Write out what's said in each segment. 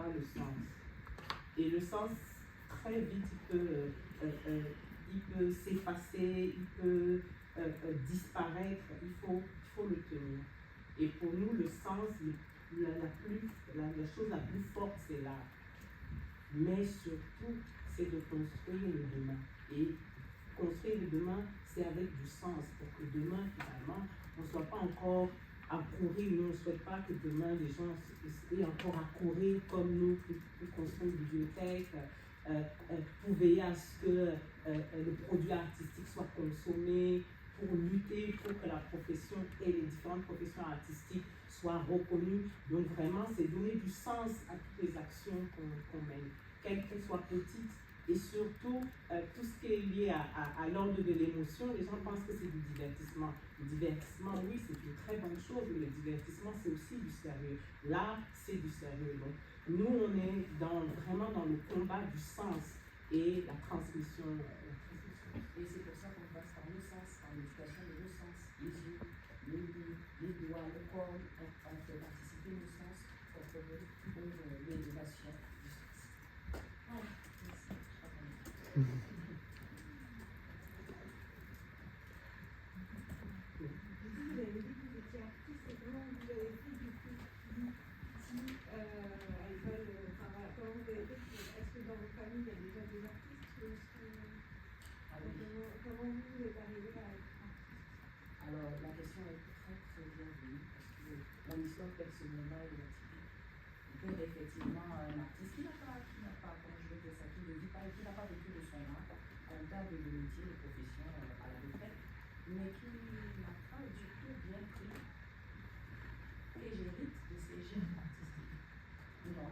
pas le sens. Et le sens, très vite, il peut s'effacer, il peut disparaître. Il faut le tenir. Et pour nous, le sens, la chose la plus forte, c'est l'art. Mais surtout, c'est de construire le demain. Et construire le demain, c'est avec du sens. Pour que demain, finalement, on ne soit pas encore à courir. Nous, on ne souhaite pas que demain, les gens aient encore à courir comme nous pour construire une bibliothèque, pour veiller à ce que le produit artistique soit consommé, pour lutter pour que la profession et les différentes professions artistiques soient reconnues. Donc vraiment, c'est donner du sens à toutes les actions qu'on mène, quelles qu'elles soient petites. Et surtout, tout ce qui est lié à l'ordre de l'émotion, les gens pensent que c'est du divertissement. Le divertissement, oui, c'est une très bonne chose, mais le divertissement, c'est aussi du sérieux. L'art, c'est du sérieux. Donc, nous, on est vraiment dans le combat du sens et la transmission. Et c'est pour ça qu'on passe par le sens, par l'éducation de nos sens, les yeux, les doigts, le corps, on fait participer nos sens pour l'élévation du sens. Voilà, merci. Vous avez dit que vous étiez artiste, et comment vous avez fait du coup si à l'école, enfin voilà, comment vous avez fait, est-ce que dans votre famille il y a déjà des artistes comment vous êtes arrivé à être artiste? Alors la question est très très bienvenue parce que mon histoire personnellement est atypique. Donc effectivement un artiste qui n'a pas, comment je vais dire ça, qui n'a pas vécu de son art en termes de métier, de profession à la retraite, mais qui n'a pas du tout bien pris et j'hérite de ces gènes artistiques. Non,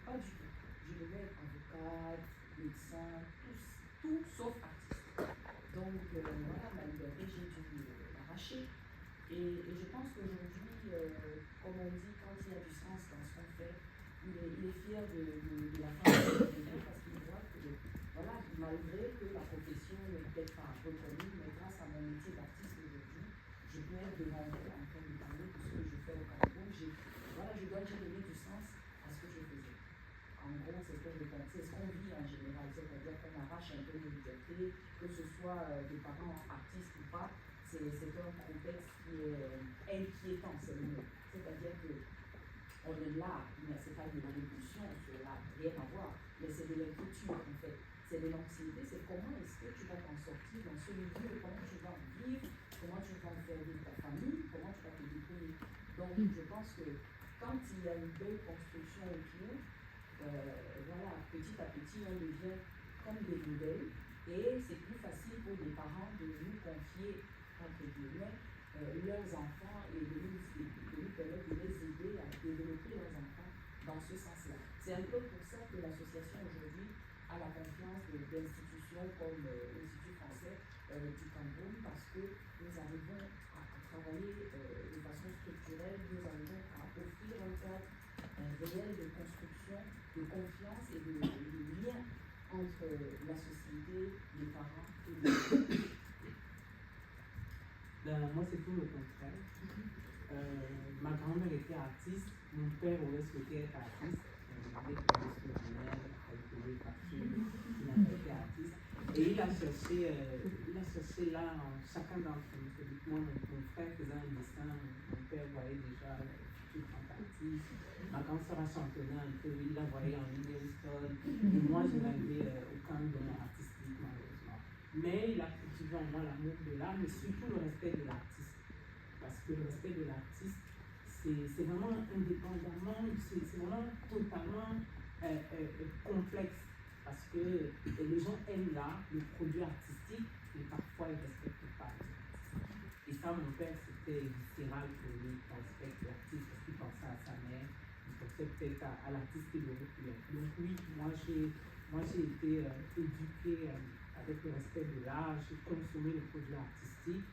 pas du tout. Je devais être avocate, médecin, tout sauf artiste. Donc voilà, ma liberté, j'ai dû l'arracher. Et je pense qu'aujourd'hui, comme on dit, quand il y a du sens dans ce qu'on fait, il est fier de la femme qu'il devient parce qu'il voit que, voilà, malgré que la profession n'est peut-être pas reconnue, mais grâce à mon métier d'artiste aujourd'hui, je peux être devant vous en train de parler de ce que je fais au Cameroun. Je dois donner du sens à ce que je faisais. En gros, c'est ce qu'on vit en général, c'est-à-dire qu'on arrache un peu de liberté, que ce soit des parents artistes ou pas, c'est un contexte qui est inquiétant, c'est le mot. C'est-à-dire qu'on est là, c'est pas de la révolution, cela n'a rien à voir, mais c'est de l'inquiétude en fait, c'est de l'anxiété, c'est comment est-ce que tu vas t'en sortir dans ce milieu, comment tu vas vivre, comment tu vas faire vivre ta famille, comment tu vas te débrouiller. Donc je pense que quand il y a une belle construction autour, voilà, petit à petit, on devient comme des modèles et c'est plus facile pour les parents de nous confier, entre guillemets, leurs enfants et de nous permettre de les aider à développer leurs enfants dans ce sens-là. C'est un peu pour ça que l'association aujourd'hui a la confiance d'institutions comme l'Institut français du Cameroun parce que nous arrivons à travailler de façon structurelle, nous arrivons à offrir un cadre réel de construction, de confiance et de lien entre la société, les parents et les enfants. Moi, c'est tout le contraire. Ma grand-mère était artiste, mon père aurait souhaité être artiste. Il avait calculé partout, il n'a pas été artiste. Et il a cherché là, chacun d'entre nous. Moi, mon frère faisait un dessin, mon père voyait déjà le futur grand artiste. Ma grande soeur a chantonné un peu, il la voyait en Livingston. Et moi, je n'avais aucun don artistique, malheureusement. Mais il a cultivé en moi l'amour de l'art, mais surtout le respect de l'artiste. Parce que le respect de l'artiste, c'est vraiment indépendamment, c'est vraiment totalement complexe. Parce que les gens aiment l'art, le produit artistique, mais parfois ils ne respectent pas l'artiste. Et ça, mon père, c'était viscéral pour lui, qu'il respecte l'artiste, parce qu'il pensait à sa mère, il pensait peut-être à l'artiste qui le reflète. Donc oui, moi j'ai été éduquée avec le respect de l'art, j'ai consommé le produit artistique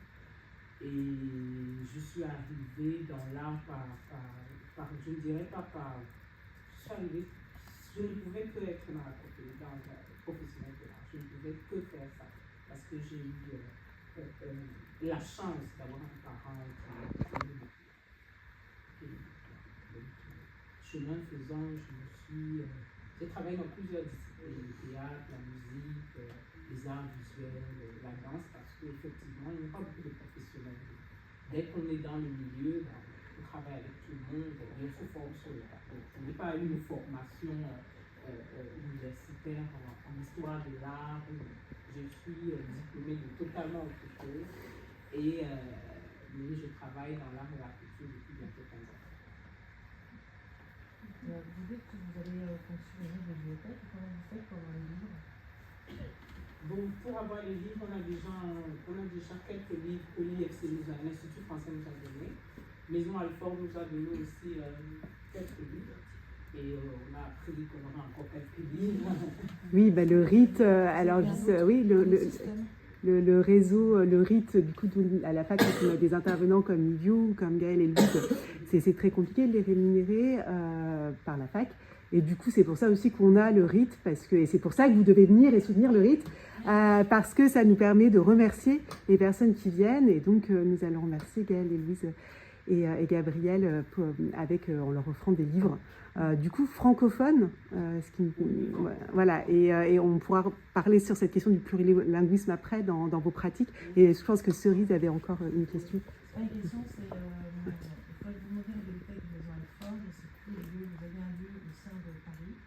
et je suis arrivée dans l'art je ne dirais pas par, je ne pouvais que être dans la professionnelle de l'art, je ne pouvais que faire ça parce que j'ai eu la chance d'avoir un parent qui chemin faisant, j'ai travaillé dans plusieurs disciplines, le théâtre, la musique, les arts visuels, la danse, parce qu'effectivement, il n'y a pas beaucoup de professionnels. Dès qu'on est dans le milieu, on travaille avec tout le monde, on se forme sur le parcours. Je n'ai pas eu une formation universitaire en histoire de l'art. Je suis diplômée de totalement autre chose. Mais je travaille dans l'art et la culture depuis bientôt 15 ans. Vous dites que vous allez construire une bibliothèque. Comment vous faites pour avoir les livres? Bon, pour avoir les livres, on a déjà quelques livres que l'IFC l'Institut français nous a donné. Maison Alfort nous a donné aussi quelques livres. Et on a appris qu'on aura encore quelques livres. Oui, bah, le RIT, alors oui, le réseau, le RIT, du coup, à la fac, on a des intervenants comme Liviu, comme Gaël et Louise. C'est très compliqué de les rémunérer par la fac. Et du coup, c'est pour ça aussi qu'on a le RIT, et c'est pour ça que vous devez venir et soutenir le RIT, parce que ça nous permet de remercier les personnes qui viennent. Et donc, nous allons remercier Gaël et Louise et Gabriel en leur offrant des livres. Du coup, francophones, voilà, et on pourra parler sur cette question du plurilinguisme après dans vos pratiques. Et je pense que Cerise avait encore une question. Une question, c'est il faut vous demander la bibliothèque de Maison Alfort, je sais plus les lieux, vous avez un lieu au sein de Paris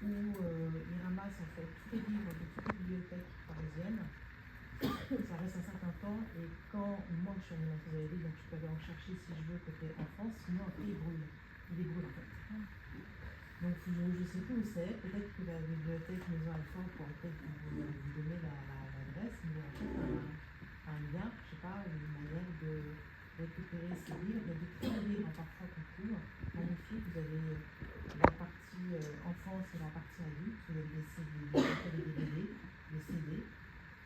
où ils ramassent en fait tous les livres de toutes les bibliothèques parisiennes. Ça reste un certain temps, et quand moi je suis animatrice de la ville, donc je peux aller en chercher si je veux côté en France, sinon après ils brûlent. Il est brûle en fait. Donc je ne sais plus où c'est, peut-être que la bibliothèque Maison Alfort pourrait peut-être vous donner l'adresse, mais en fait un lien, je ne sais pas, une manière de récupérer ces livres. Il y a de très livres parfois qu'on trouve, magnifiques. Vous avez la partie enfance et la partie adulte, vous avez des CD, des DVD, des CD.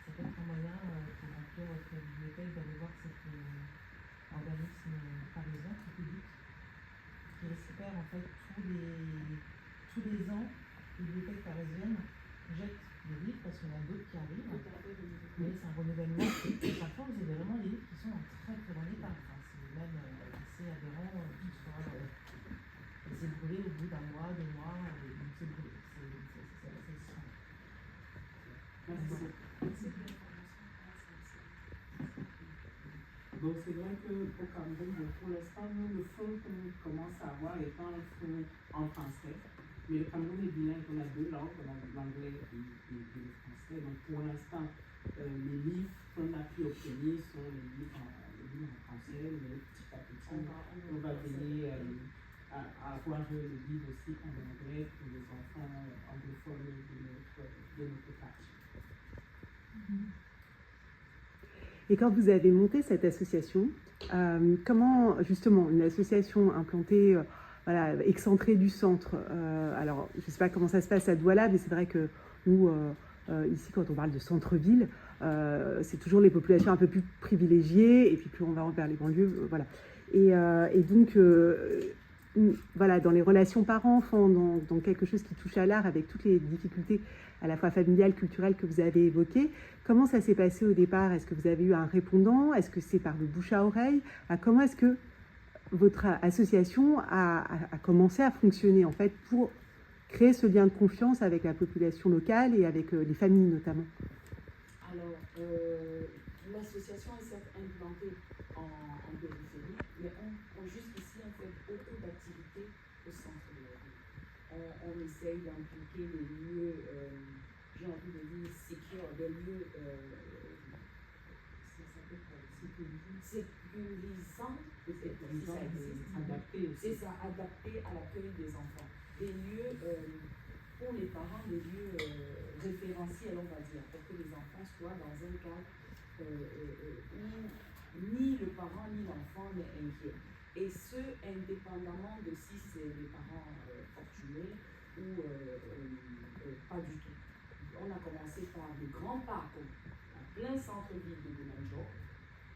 Ça peut être un moyen pour remplir votre bibliothèque d'aller voir cet organisme parisien, tout public, qui récupère en fait tous les ans, les bibliothèques parisiennes jettent des livres parce qu'il y en a d'autres qui arrivent. Mais c'est un renouvellement. Et parfois, vous avez vraiment des livres qui sont en très très bon état. Enfin, c'est même assez aberrant. C'est brûlé au bout d'un mois, 2 mois, et donc c'est brûlé. C'est assez simple. Donc c'est vrai qu'au Cameroun, pour l'instant, nous, le fonds qu'on commence à avoir est pas un fonds en français. Mais le Cameroun est bilingue, on a 2 langues, on a l'anglais et le français. Donc pour l'instant, les livres qu'on a pu obtenir sont les livres en français, mais petit à petit, on va veiller à avoir le livre aussi en anglais pour les enfants anglophones de notre page. Et quand vous avez monté cette association, comment justement une association implantée, excentrée du centre, alors je ne sais pas comment ça se passe à Douala, mais c'est vrai que nous, ici, quand on parle de centre-ville, c'est toujours les populations un peu plus privilégiées, et puis plus on va vers les banlieues, voilà. Et donc, voilà, dans les relations parents-enfants, dans quelque chose qui touche à l'art, avec toutes les difficultés à la fois familiales, culturelles que vous avez évoquées, comment ça s'est passé au départ? Est-ce que vous avez eu un répondant? Est-ce que c'est par le bouche à oreille? Comment est-ce que votre association a commencé à fonctionner en fait pour créer ce lien de confiance avec la population locale et avec les familles notamment? Alors, l'association est certes implantée en périphérie, mais jusqu'ici on fait beaucoup d'activités au centre de la ville. On essaye d'impliquer les lieux, j'ai envie de dire secure, des lieux sécurisants, c'est ça, adaptés à l'accueil des enfants. Des lieux pour les parents, des lieux référentiels, on va dire, pour que les enfants soient dans un cadre où ni le parent ni l'enfant n'est inquiet. Et ce, indépendamment de si c'est des parents fortunés ou pas du tout. On a commencé par de grands parcs en plein centre-ville de Bounanjo,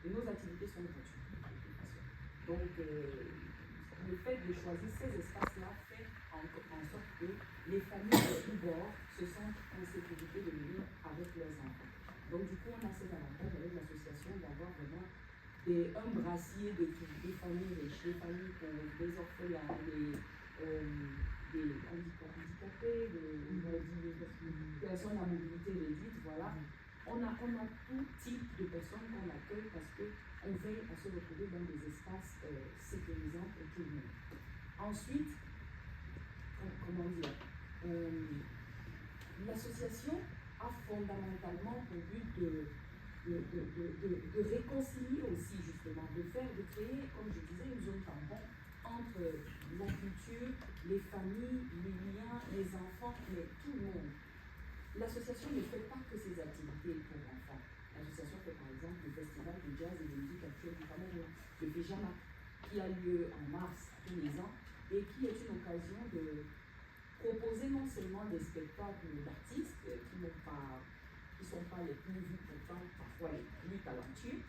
et nos activités sont gratuites de toute façon. Donc, le fait de choisir ces espaces-là fait en sorte que les familles du bord se sentent en sécurité de venir avec leurs enfants. Donc, du coup, on a cet avantage avec l'association d'avoir vraiment un brassier de familles riches, des familles pauvres, des orphelins, handicapés, des personnes à mobilité réduite, voilà. On a tout type de personnes qu'on accueille parce qu'on veille à se retrouver dans des espaces sécurisants pour tout le monde. Ensuite, comment dire, l'association a fondamentalement pour but de réconcilier aussi, justement, de créer, comme je disais, une zone tampon entre la culture, les familles, les liens, les enfants, mais tout le monde. L'association ne fait pas que ces activités pour enfants. L'association fait par exemple le festival de jazz et de musique actuelle du Cameroun, le Bijama, qui a lieu en mars tous les ans et qui est une occasion de proposer non seulement des spectacles d'artistes qui ne sont pas les plus vus, pourtant parfois les plus talentueux,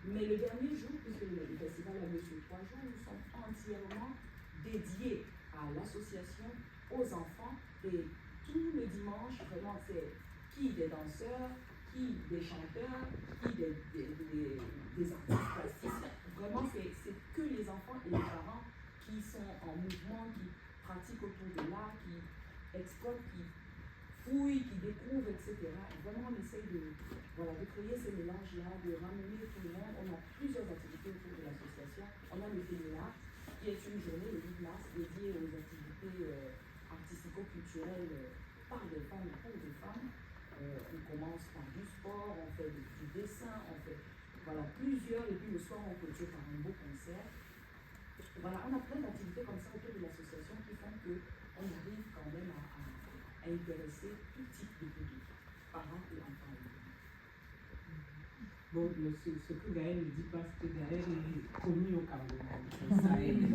mais le dernier jour, puisque le festival a lieu sur 3 jours, nous sommes entièrement dédiés à l'association, aux enfants, et tout le dimanche, vraiment, c'est qui des danseurs, qui des chanteurs, qui des artistes plastiques. Vraiment, c'est que les enfants et les parents qui sont en mouvement, qui pratiquent autour de l'art, qui exploitent, qui fouillent, qui découvrent, etc. Et vraiment, on essaye de créer ces mélanges-là, de ramener tout le monde. On a plusieurs activités autour de l'association. On a le Fénéla, qui est une journée le 8 mars dédiée aux activités artistico-culturelles par des femmes et pour des femmes. On commence par du sport, on fait du dessin, on fait plusieurs, et puis le soir on clôture par un beau concert. Voilà, on a plein d'activités comme ça autour de l'association qui font qu'on arrive quand même à intéresser tout type de public, parents et enfants. Bon, ce que Gaël ne dit pas, c'est que Gaël est connu au Cameroun. Ça aide.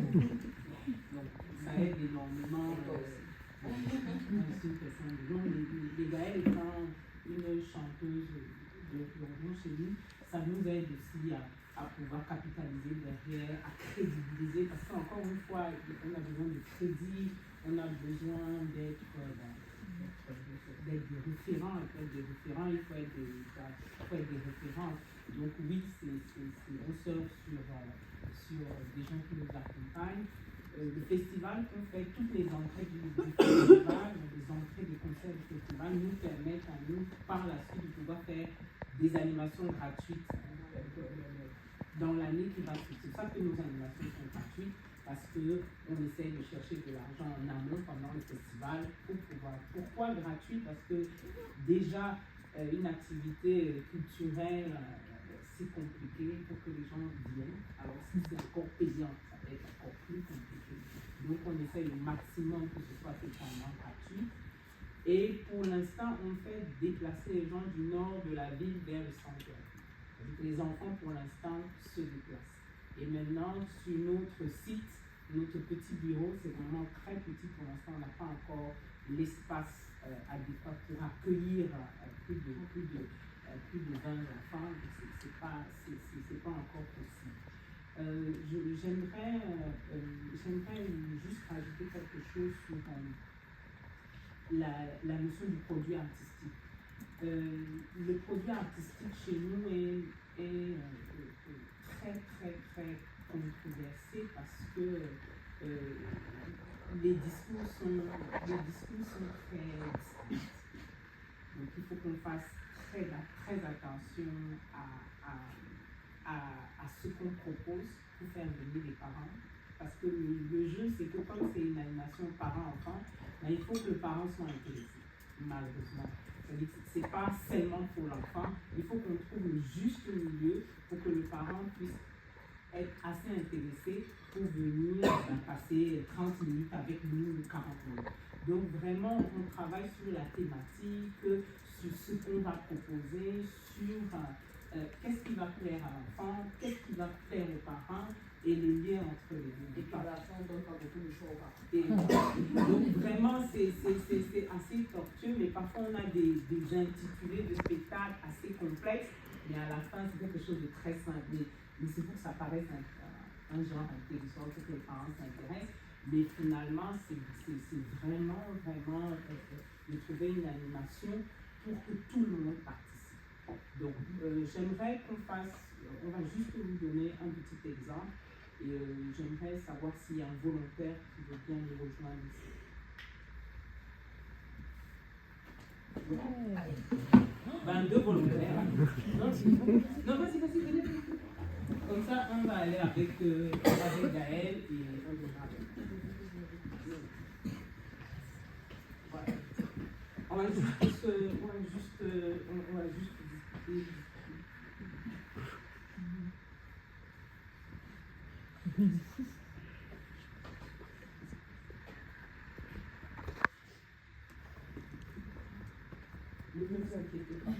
Donc, ça aide énormément. Les Gaël étant une chanteuse de violon chez nous, ça nous aide aussi à pouvoir capitaliser derrière, à crédibiliser, parce qu'encore une fois, on a besoin de crédit, on a besoin d'être des référents, il faut être des référents. Donc oui, on surfe sur des gens qui nous accompagnent. Le festival, on fait toutes les entrées du festival, les entrées des concerts du festival nous permettent à nous, par la suite, de pouvoir faire des animations gratuites dans l'année qui va suivre. C'est ça que nos animations sont gratuites, parce qu'on essaye de chercher de l'argent en amont pendant le festival pour pouvoir. Pourquoi gratuit? Parce que déjà, une activité culturelle, c'est compliqué pour que les gens viennent. Alors si c'est encore payant, ça va être encore plus compliqué. Donc on essaye le maximum que ce soit totalement gratuit. Et pour l'instant, on fait déplacer les gens du nord de la ville vers le centre. Les enfants, pour l'instant, se déplacent. Et maintenant, sur notre site, notre petit bureau, c'est vraiment très petit pour l'instant. On n'a pas encore l'espace adéquat pour accueillir plus de 20 enfants. C'est pas encore possible. J'aimerais juste rajouter quelque chose sur la notion du produit artistique. Le produit artistique chez nous est très, très, très controversé parce que les discours sont très discrets. Donc il faut qu'on fasse très attention à ce qu'on propose pour faire venir les parents. Parce que le jeu, c'est que comme c'est une animation parent-enfant, il faut que le parent soit intéressé, malheureusement. C'est-à-dire que ce n'est pas seulement pour l'enfant, il faut qu'on trouve le juste milieu pour que le parent puisse être assez intéressé pour venir passer 30 minutes avec nous ou 40 minutes. Donc vraiment, on travaille sur la thématique, sur ce qu'on va proposer, sur qu'est-ce qui va plaire à l'enfant, qu'est-ce qui va plaire aux parents et les liens entre les deux. Et par la fin, on donne pas beaucoup de choix aux parents. Donc vraiment, c'est assez tortueux, mais parfois on a des intitulés de spectacles assez complexes, mais à la fin, c'est quelque chose de très simple. Mais c'est pour que ça paraisse un genre intéressant, pour que les parents s'intéressent. Mais finalement, c'est vraiment de trouver une animation pour que tout le monde participe. Donc, j'aimerais qu'on fasse, on va juste vous donner un petit exemple. Et j'aimerais savoir s'il y a un volontaire qui veut bien les rejoindre ici. Ouais. 22 volontaires. Non, vas-y, venez. Comme ça, on va aller avec Gaël et on verra. Voilà. On va juste discuter. Ne vous inquiétez pas.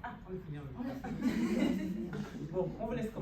Ah, on est fini. Bon, on vous laisse commencer.